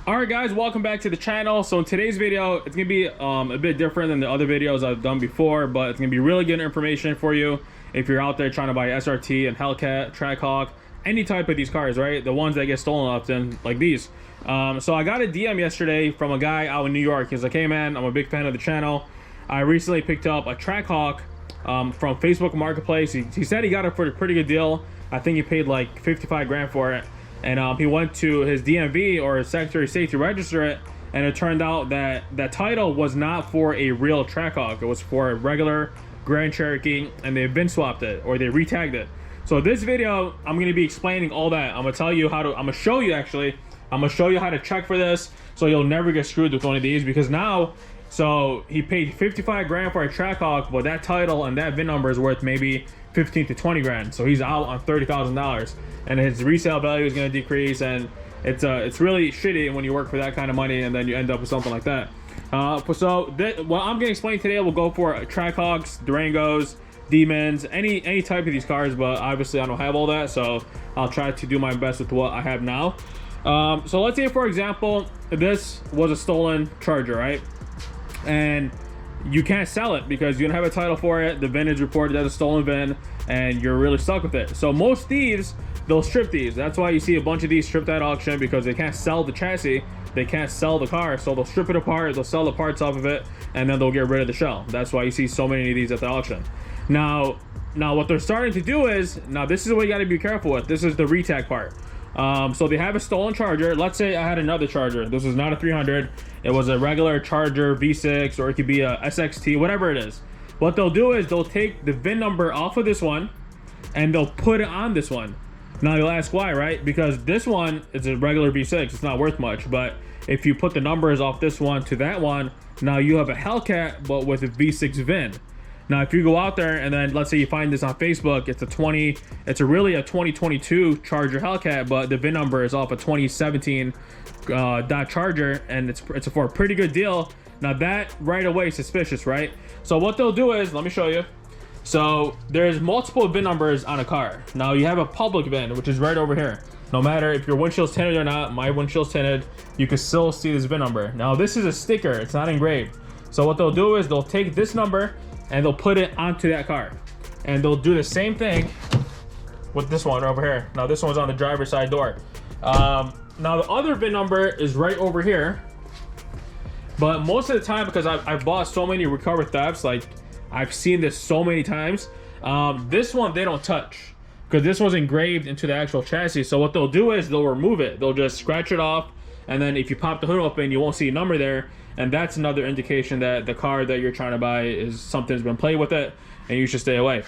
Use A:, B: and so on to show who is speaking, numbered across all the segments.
A: Alright guys, welcome back to the channel. So in today's video, it's gonna be a bit different than the other videos I've done before, but it's gonna be really good information for you if you're out there trying to buy SRT and Hellcat, Trackhawk, any type of these cars, right? The ones that get stolen often, like these. So I got a DM yesterday from a guy out in New York. He's like, hey man, I'm a big fan of the channel. I recently picked up a Trackhawk from Facebook Marketplace. He said he got it for a pretty good deal. I think he paid like 55 grand for it. And he went to his DMV or his Secretary of State to register it, and it turned out that that title was not for a real Trackhawk. It was for a regular Grand Cherokee, and they VIN swapped it, or they retagged it. So this video, I'm going to be explaining all that. I'm going to tell you how to, I'm going to show you actually, I'm going to show you how to check for this, so you'll never get screwed with one of these, because now, so he paid 55 grand for a Trackhawk, but that title and that VIN number is worth maybe 15 to 20 grand. So he's out on $30,000, and his resale value is going to decrease, and it's really shitty when you work for that kind of money and then you end up with something like that. What I'm going to explain today will go for Trackhawks, Durangos, Demons, any type of these cars, but obviously I don't have all that, so I'll try to do my best with what I have now. So let's say, for example, this was a stolen Charger, right? And you can't sell it because you don't have a title for it. The VIN is reported as a stolen VIN, and you're really stuck with it. So most thieves, they'll strip these. That's why you see a bunch of these stripped at auction, because they can't sell the chassis, they can't sell the car, so they'll strip it apart, they'll sell the parts off of it, and then they'll get rid of the shell. That's why you see so many of these at the auction. Now what they're starting to do is, now this is what you got to be careful with. This is the retag part. So they have a stolen Charger. Let's say I had another Charger. This was not a 300. It was a regular Charger V6, or it could be a SXT, whatever it is. What they'll do is they'll take the VIN number off of this one and they'll put it on this one. Now you'll ask why, right? Because this one is a regular V6. It's not worth much. But if you put the numbers off this one to that one, now you have a Hellcat, but with a V6 VIN. Now, if you go out there and then let's say you find this on Facebook, it's really a 2022 Charger Hellcat, but the VIN number is off a 2017 Dodge Charger, and it's for a pretty good deal. Now that right away is suspicious, right? So what they'll do is, let me show you. So there's multiple VIN numbers on a car. Now you have a public VIN, which is right over here. No matter if your windshield's tinted or not, my windshield's tinted, you can still see this VIN number. Now this is a sticker, it's not engraved. So what they'll do is they'll take this number and they'll put it onto that car, and they'll do the same thing with this one over here. Now this one's on the driver's side door. Now the other VIN number is right over here, but most of the time, because I've bought so many recovered thefts, like I've seen this so many times, this one they don't touch because this was engraved into the actual chassis. So what they'll do is they'll remove it, they'll just scratch it off, and then if you pop the hood open, you won't see a number there. And that's another indication that the car that you're trying to buy is something's been played with it, and you should stay away.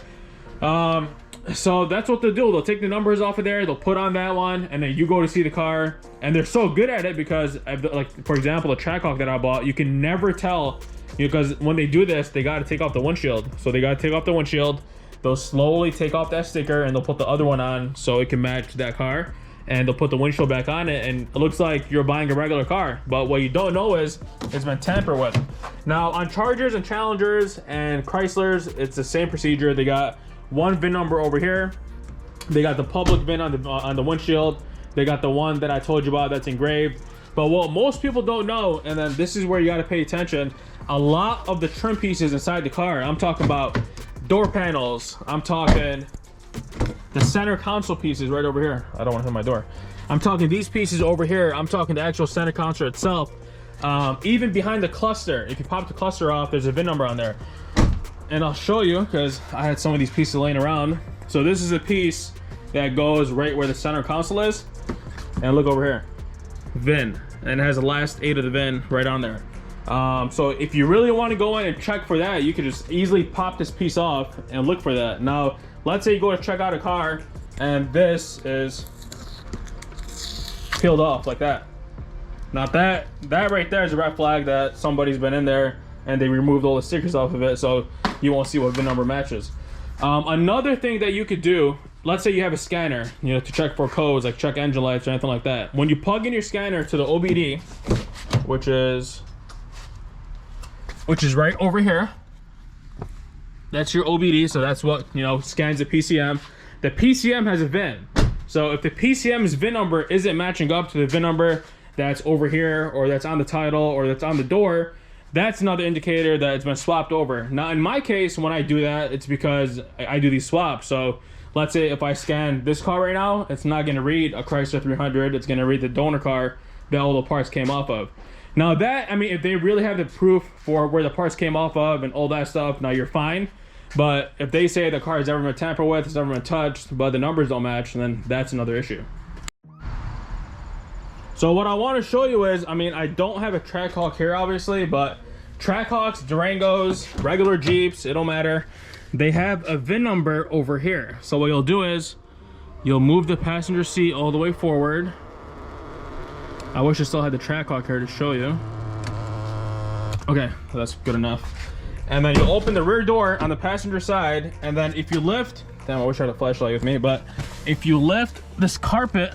A: So that's what they'll do. They'll take the numbers off of there, they'll put on that one, and then you go to see the car. And they're so good at it because, like for example, the Trackhawk that I bought, you can never tell, because when they do this, they got to take off the windshield. So they got to take off the windshield. They'll slowly take off that sticker, and they'll put the other one on so it can match that car. And they'll put the windshield back on it, and it looks like you're buying a regular car. But what you don't know is it's been tampered with. Now on Chargers and Challengers and Chryslers, it's the same procedure. They got one VIN number over here. They got the public VIN on the windshield. They got the one that I told you about that's engraved. But what most people don't know, and then this is where you got to pay attention, a lot of the trim pieces inside the car, I'm talking about door panels, I'm talking the center console pieces right over here. I don't want to hit my door. I'm talking these pieces over here. I'm talking the actual center console itself. Even behind the cluster, if you pop the cluster off, there's a VIN number on there. And I'll show you, because I had some of these pieces laying around. So this is a piece that goes right where the center console is. And look over here, VIN. And it has the last 8 of the VIN right on there. So if you really want to go in and check for that, you could just easily pop this piece off and look for that. Now, let's say you go to check out a car and this is peeled off like that. Now that right there is a red flag that somebody's been in there and they removed all the stickers off of it, so you won't see what VIN number matches. Another thing that you could do, let's say you have a scanner, to check for codes, like check engine lights or anything like that. When you plug in your scanner to the OBD, which is right over here, that's your OBD, so that's what scans the PCM. The PCM has a VIN, so if the PCM's VIN number isn't matching up to the VIN number that's over here, or that's on the title, or that's on the door, that's another indicator that it's been swapped over. Now, in my case, when I do that, it's because I do these swaps. So let's say if I scan this car right now, it's not going to read a Chrysler 300. It's going to read the donor car that all the parts came off of. Now that, I mean, if they really have the proof for where the parts came off of and all that stuff, now you're fine. But if they say the car has never been tampered with, it's never been touched, but the numbers don't match, then that's another issue. So what I want to show you is, I mean, I don't have a Trackhawk here, obviously, but Trackhawks, Durangos, regular Jeeps, it don't matter. They have a VIN number over here. So what you'll do is, you'll move the passenger seat all the way forward. I wish I still had the Trackhawk here to show you. Okay, that's good enough. And then you'll open the rear door on the passenger side, and then if you lift, damn, I wish I had a flashlight with me, but if you lift this carpet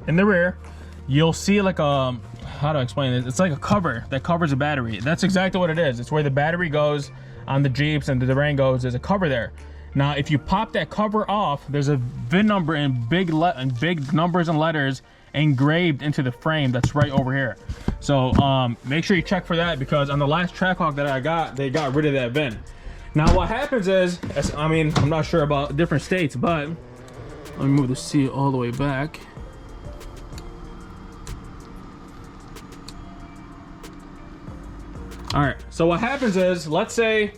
A: in the rear, you'll see like a, how do I explain this? It's like a cover that covers a battery. That's exactly what it is. It's where the battery goes on the Jeeps and the Durangos. There's a cover there. Now, if you pop that cover off, there's a VIN number in big numbers and letters engraved into the frame that's right over here. So make sure you check for that, because on the last Trackhawk that I got, they got rid of that VIN. Now what happens is, I mean, I'm not sure about different states, but let me move the seat all the way back. All right, so what happens is, let's say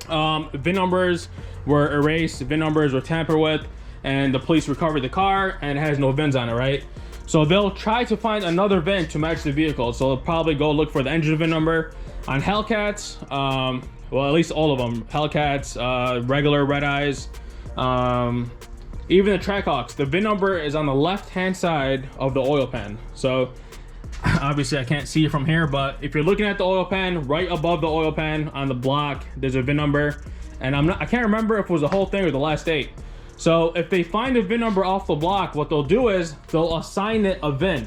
A: VIN numbers were erased, VIN numbers were tampered with, and the police recovered the car and it has no VINs on it, right? So they'll try to find another VIN to match the vehicle. So they'll probably go look for the engine VIN number on Hellcats, well, at least all of them, Hellcats, regular Redeyes, even the Trackhawks. The VIN number is on the left-hand side of the oil pan. So obviously I can't see it from here, but if you're looking at the oil pan, right above the oil pan on the block, there's a VIN number. And I can't remember if it was the whole thing or the last date. So if they find a VIN number off the block, what they'll do is they'll assign it a VIN.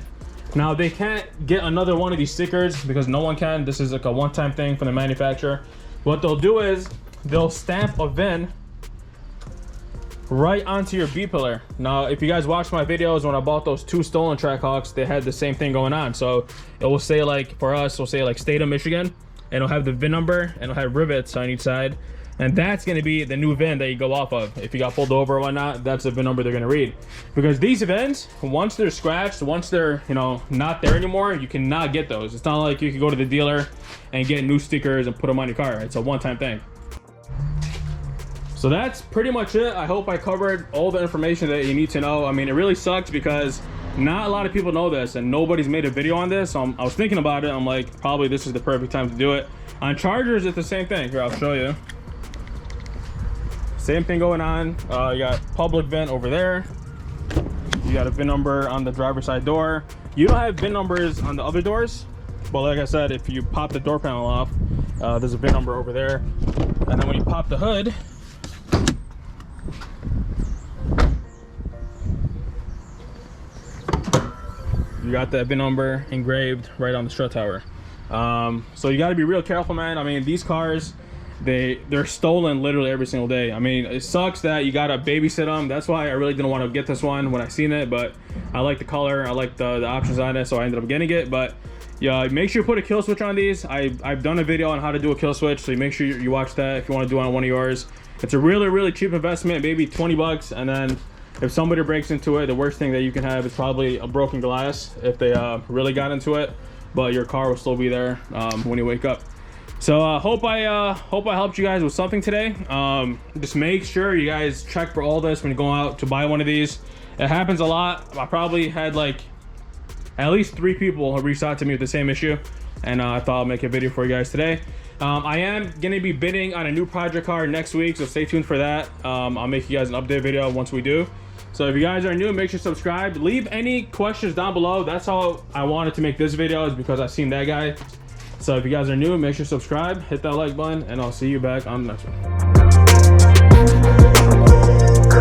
A: Now they can't get another one of these stickers because no one can. This is like a one-time thing from the manufacturer. What they'll do is they'll stamp a VIN right onto your B-pillar. Now, if you guys watched my videos when I bought those 2 stolen Trackhawks, they had the same thing going on. So it will say, like, for us, it'll say like state of Michigan, and it'll have the VIN number and it'll have rivets on each side. And that's going to be the new VIN that you go off of. If you got pulled over or whatnot, that's the VIN number they're going to read. Because these VINs, once they're scratched, once they're, you know, not there anymore, you cannot get those. It's not like you can go to the dealer and get new stickers and put them on your car. It's a one-time thing. So that's pretty much it. I hope I covered all the information that you need to know. I mean, it really sucks because not a lot of people know this and nobody's made a video on this. So I was thinking about it. I'm like, probably this is the perfect time to do it. On Chargers, it's the same thing. Here, I'll show you. Same thing going on. You got public VIN over there. You got a VIN number on the driver's side door. You don't have VIN numbers on the other doors, but like I said, if you pop the door panel off, there's a VIN number over there. And then when you pop the hood, you got that VIN number engraved right on the strut tower. So you got to be real careful, man. I mean, these cars, they're stolen literally every single day. I mean, it sucks that you gotta babysit them. That's why I really didn't want to get this one when I seen it, but I like the color, I like the options on it, so I ended up getting it. But yeah, make sure you put a kill switch on these. I've done a video on how to do a kill switch, so you make sure you watch that if you want to do it on one of yours. It's a really cheap investment, maybe 20 bucks, and then if somebody breaks into it, the worst thing that you can have is probably a broken glass if they really got into it, but your car will still be there when you wake up. So hope I helped you guys with something today. Just make sure you guys check for all this when you go out to buy one of these. It happens a lot. I probably had like at least 3 people who reached out to me with the same issue, and I thought I'll make a video for you guys today. I am gonna be bidding on a new project car next week, so stay tuned for that. I'll make you guys an update video once we do. So if you guys are new, make sure to subscribe. Leave any questions down below. That's how I wanted to make this video, is because I've seen that guy. So if you guys are new, make sure to subscribe, hit that like button, and I'll see you back on the next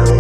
A: one.